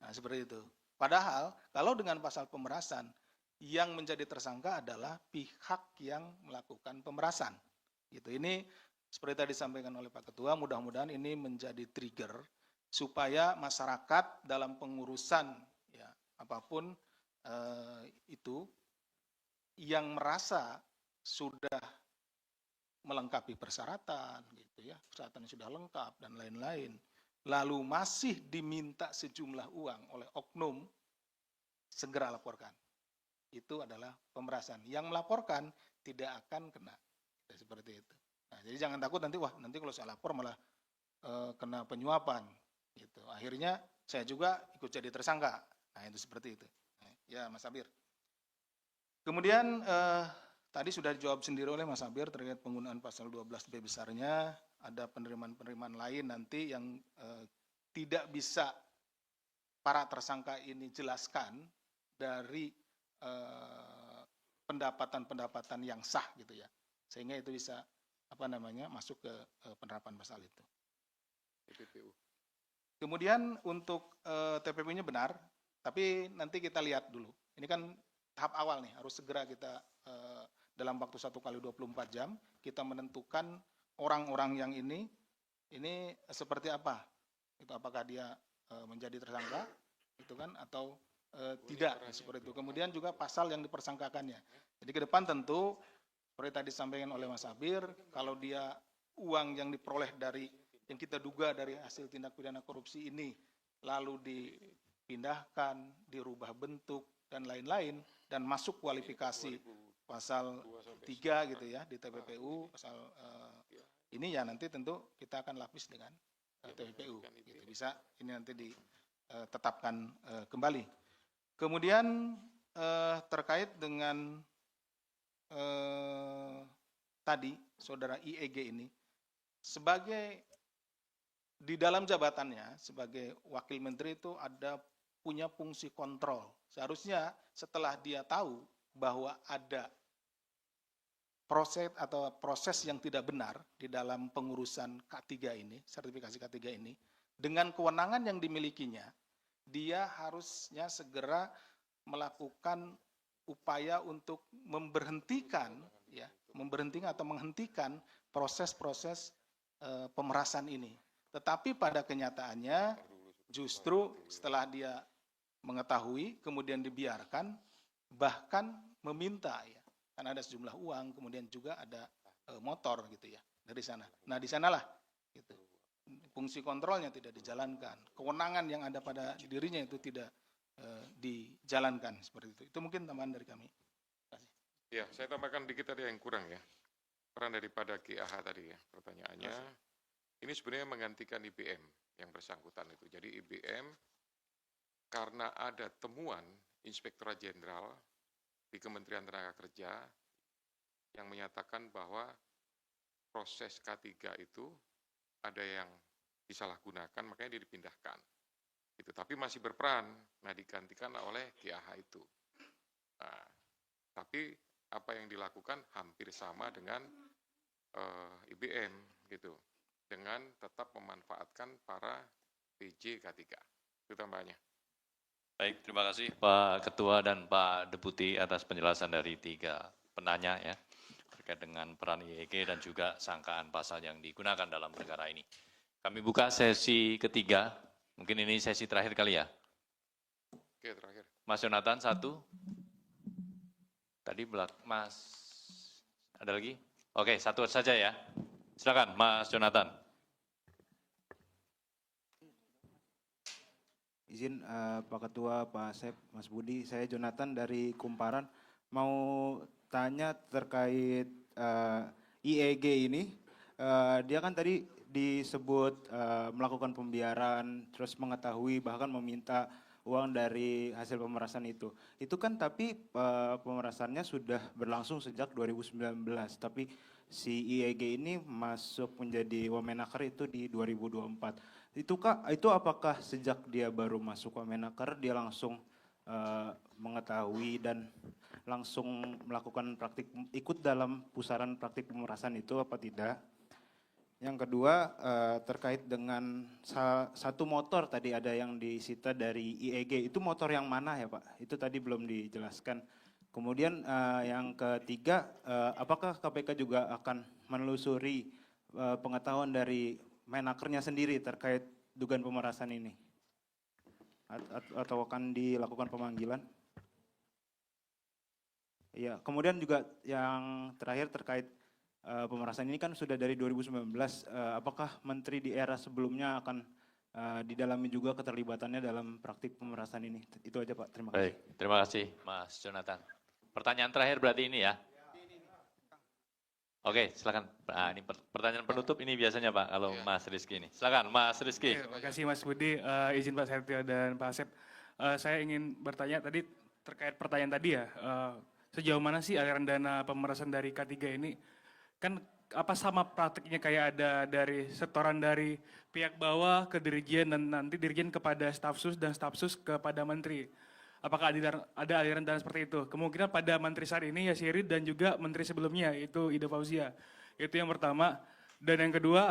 Nah, seperti itu. Padahal kalau dengan pasal pemerasan, yang menjadi tersangka adalah pihak yang melakukan pemerasan. Gitu. Ini seperti tadi disampaikan oleh Pak Ketua, mudah-mudahan ini menjadi trigger supaya masyarakat dalam pengurusan ya apapun itu yang merasa sudah melengkapi persyaratan, gitu ya, persyaratan sudah lengkap dan lain-lain, lalu masih diminta sejumlah uang oleh oknum, segera laporkan. Itu adalah pemerasan. Yang melaporkan tidak akan kena. Seperti itu. Nah, jadi jangan takut nanti, wah nanti kalau saya lapor malah kena penyuapan. Gitu. Akhirnya saya juga ikut jadi tersangka. Nah, itu seperti itu. Nah, ya, Mas Abir. Kemudian tadi sudah dijawab sendiri oleh Mas Abir terkait penggunaan pasal 12B besarnya. Ada penerimaan-penerimaan lain nanti yang tidak bisa para tersangka ini jelaskan dari pendapatan-pendapatan yang sah gitu ya. Sehingga itu bisa masuk ke penerapan pasal itu. TPPU. Kemudian untuk TPPU-nya benar, tapi nanti kita lihat dulu. Ini kan tahap awal nih, harus segera kita dalam waktu 1 kali 24 jam kita menentukan orang-orang yang ini seperti apa. Itu apakah dia menjadi tersangka, itu kan, atau tidak seperti itu. Kemudian juga pasal yang dipersangkakannya. Jadi ke depan tentu seperti tadi disampaikan oleh Mas Abir, kalau dia uang yang diperoleh dari yang kita duga dari hasil tindak pidana korupsi ini lalu dipindahkan, dirubah bentuk dan lain-lain dan masuk kualifikasi pasal 3 gitu ya di TPPU, pasal ini ya nanti tentu kita akan lapis dengan TPPU gitu. Bisa ini nanti ditetapkan kembali. Kemudian terkait dengan tadi saudara IEG ini sebagai di dalam jabatannya sebagai wakil menteri itu punya fungsi kontrol. Seharusnya setelah dia tahu bahwa ada proses yang tidak benar di dalam pengurusan K3 ini, sertifikasi K3 ini, dengan kewenangan yang dimilikinya, dia harusnya segera melakukan upaya untuk memberhentikan atau menghentikan proses-proses pemerasan ini. Tetapi pada kenyataannya justru setelah dia mengetahui kemudian dibiarkan, bahkan meminta ya, karena ada sejumlah uang, kemudian juga ada motor gitu ya dari sana. Nah di sanalah gitu, fungsi kontrolnya tidak dijalankan, kewenangan yang ada pada dirinya itu tidak dijalankan seperti itu. Itu mungkin tambahan dari kami. Ya, saya tambahkan dikit tadi yang kurang ya. Peran daripada GAH tadi ya, pertanyaannya. Ini sebenarnya menggantikan IBM yang bersangkutan itu. Jadi IBM karena ada temuan Inspektorat Jenderal di Kementerian Tenaga Kerja yang menyatakan bahwa proses K3 itu ada yang disalahgunakan, makanya dia dipindahkan. Itu, tapi masih berperan, nah digantikan oleh GAH itu. Nah, tapi apa yang dilakukan hampir sama dengan IBM gitu, dengan tetap memanfaatkan para PJ K3. Itu tambahannya. Baik, terima kasih Pak Ketua dan Pak Deputi atas penjelasan dari 3 penanya ya, terkait dengan peran IEG dan juga sangkaan pasal yang digunakan dalam perkara ini. Kami buka sesi ketiga, mungkin ini sesi terakhir kali ya. Oke, terakhir. Mas Jonathan 1. Tadi Mas, ada lagi? Oke, 1 saja ya. Silakan Mas Jonathan. Izin Pak Ketua, Pak Asep, Mas Budi, saya Jonathan dari Kumparan. Mau tanya terkait IEG ini, dia kan tadi disebut melakukan pembiaran, terus mengetahui bahkan meminta uang dari hasil pemerasan itu. Itu kan tapi pemerasannya sudah berlangsung sejak 2019, tapi si IEG ini masuk menjadi Wamenaker itu di 2024. Itu apakah sejak dia baru masuk Wamenaker dia langsung mengetahui dan langsung melakukan praktik, ikut dalam pusaran praktik pemerasan itu apa tidak? Yang kedua terkait dengan satu motor tadi ada yang disita dari IEG, itu motor yang mana ya Pak? Itu tadi belum dijelaskan. Kemudian yang ketiga, apakah KPK juga akan menelusuri pengetahuan dari Menakernya sendiri terkait dugaan pemerasan ini? Atau akan dilakukan pemanggilan? Iya, kemudian juga yang terakhir terkait pemerasan ini kan sudah dari 2019, apakah menteri di era sebelumnya akan didalami juga keterlibatannya dalam praktik pemerasan ini? Itu aja Pak, terima kasih. Baik, terima kasih Mas Jonathan. Pertanyaan terakhir berarti ini ya? Oke, silakan. Nah, ini pertanyaan penutup ini biasanya Pak, kalau Mas Rizky ini. Silakan Mas Rizky. Terima kasih Mas Budi, izin Pak Setio dan Pak Asep. Saya ingin bertanya tadi terkait pertanyaan tadi ya, sejauh mana sih aliran dana pemerasan dari K3 ini? Kan apa sama praktiknya kayak ada dari setoran dari pihak bawah ke Dirjen dan nanti Dirjen kepada staf sus dan staf sus kepada menteri. Apakah ada aliran dana seperti itu? Kemungkinan pada menteri saat ini Yasiri dan juga menteri sebelumnya itu Ida Fauzia. Itu yang pertama. Dan yang kedua,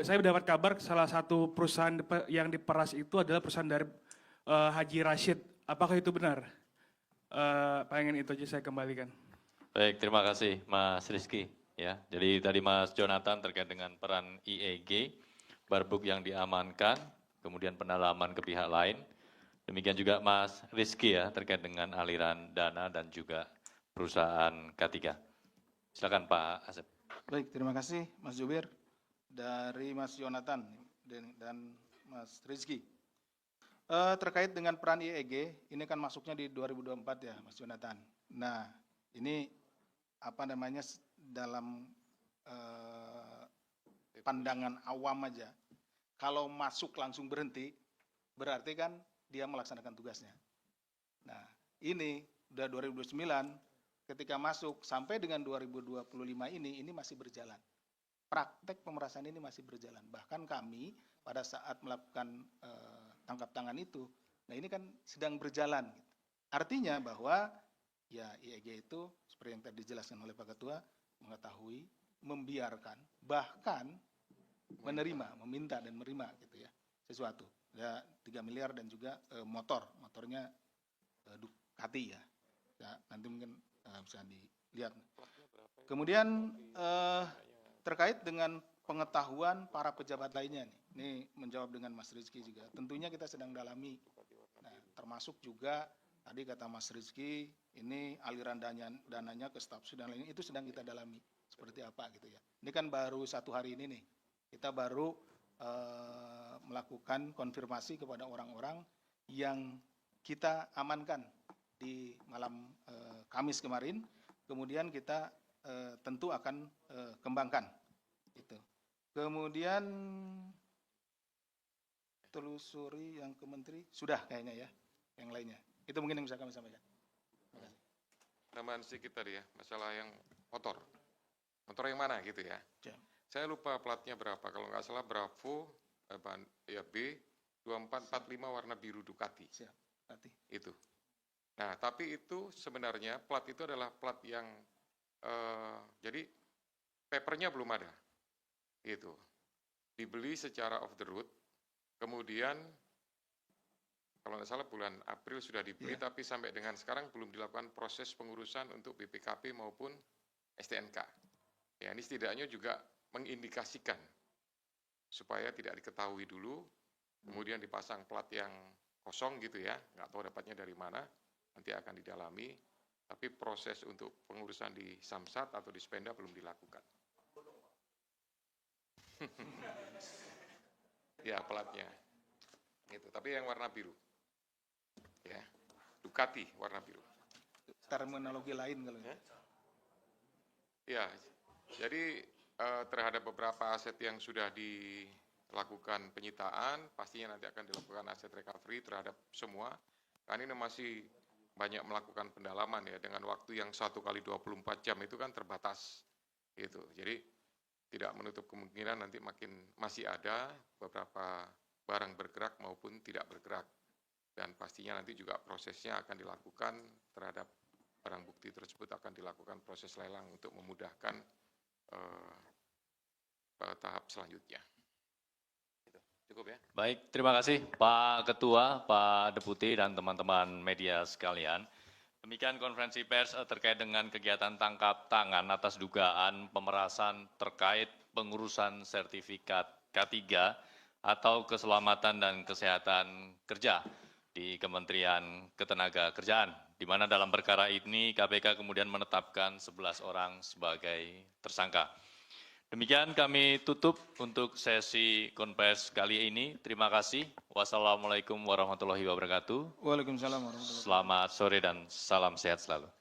saya mendapat kabar salah satu perusahaan yang diperas itu adalah perusahaan dari Haji Rashid. Apakah itu benar? Pengen itu aja saya kembalikan. Baik, terima kasih Mas Rizky. Ya, jadi tadi Mas Jonathan terkait dengan peran IEG, barbuk yang diamankan, kemudian pendalaman ke pihak lain. Demikian juga Mas Rizky ya, terkait dengan aliran dana dan juga perusahaan K3. Silakan Pak Asep. Baik, terima kasih Mas Jubir. Dari Mas Jonathan dan Mas Rizky. Terkait dengan peran IEG, ini kan masuknya di 2024 ya Mas Jonathan. Nah, ini apa namanya dalam pandangan awam aja, kalau masuk langsung berhenti, berarti kan dia melaksanakan tugasnya. Nah, ini udah 2029, ketika masuk sampai dengan 2025 ini masih berjalan. Praktek pemerasan ini masih berjalan. Bahkan kami pada saat melakukan tangkap tangan itu, nah ini kan sedang berjalan. Artinya bahwa ya IEG itu seperti yang tadi dijelaskan oleh Pak Ketua, mengetahui, membiarkan, bahkan menerima, meminta dan menerima gitu ya sesuatu. Ya 3 miliar dan juga motornya Ducati ya. Ya nanti mungkin bisa dilihat. Kemudian terkait dengan pengetahuan para pejabat lainnya nih. Ini menjawab dengan Mas Rizky juga. Tentunya kita sedang dalami. Nah, termasuk juga tadi kata Mas Rizky, ini aliran dananya ke staf dan lainnya itu sedang kita dalami. Seperti apa gitu ya. Ini kan baru 1 hari ini nih. Kita baru melakukan konfirmasi kepada orang-orang yang kita amankan di malam Kamis kemarin. Kemudian kita tentu akan kembangkan. Itu. Kemudian telusuri yang ke menteri sudah kayaknya ya, yang lainnya. Itu mungkin yang bisa kami sampaikan. Tambahan sedikit tadi ya, masalah yang motor. Motor yang mana gitu ya? Saya lupa platnya berapa, kalau nggak salah Bravo ya B 2445 warna biru Ducati. Siap, Ducati. Itu. Nah, tapi itu sebenarnya plat itu adalah plat yang jadi papernya belum ada. Itu. Dibeli secara off the road, kemudian kalau nggak salah bulan April sudah dibeli, tapi sampai dengan sekarang belum dilakukan proses pengurusan untuk BPKP maupun STNK. Ya, ini setidaknya juga mengindikasikan supaya tidak diketahui dulu, kemudian dipasang plat yang kosong gitu ya, nggak tahu dapatnya dari mana, nanti akan didalami, tapi proses untuk pengurusan di Samsat atau di Spenda belum dilakukan. Ya, platnya. Gitu, tapi yang warna biru. Ya, Ducati warna biru. Terminologi lain kalau ya. Ya, jadi terhadap beberapa aset yang sudah dilakukan penyitaan, pastinya nanti akan dilakukan aset recovery terhadap semua. Karena ini masih banyak melakukan pendalaman ya, dengan waktu yang 1 kali 24 jam itu kan terbatas. Gitu. Jadi tidak menutup kemungkinan nanti masih ada beberapa barang bergerak maupun tidak bergerak. Dan pastinya nanti juga prosesnya akan dilakukan terhadap barang bukti tersebut akan dilakukan proses lelang untuk memudahkan tahap selanjutnya. Gitu. Cukup ya? Baik, terima kasih Pak Ketua, Pak Deputi, dan teman-teman media sekalian. Demikian konferensi pers terkait dengan kegiatan tangkap tangan atas dugaan pemerasan terkait pengurusan sertifikat K3 atau keselamatan dan kesehatan kerja di Kementerian Ketenagakerjaan, di mana dalam perkara ini KPK kemudian menetapkan 11 orang sebagai tersangka. Demikian kami tutup untuk sesi konferensi kali ini. Terima kasih. Wassalamualaikum warahmatullahi wabarakatuh. Waalaikumsalam warahmatullahi wabarakatuh. Selamat sore dan salam sehat selalu.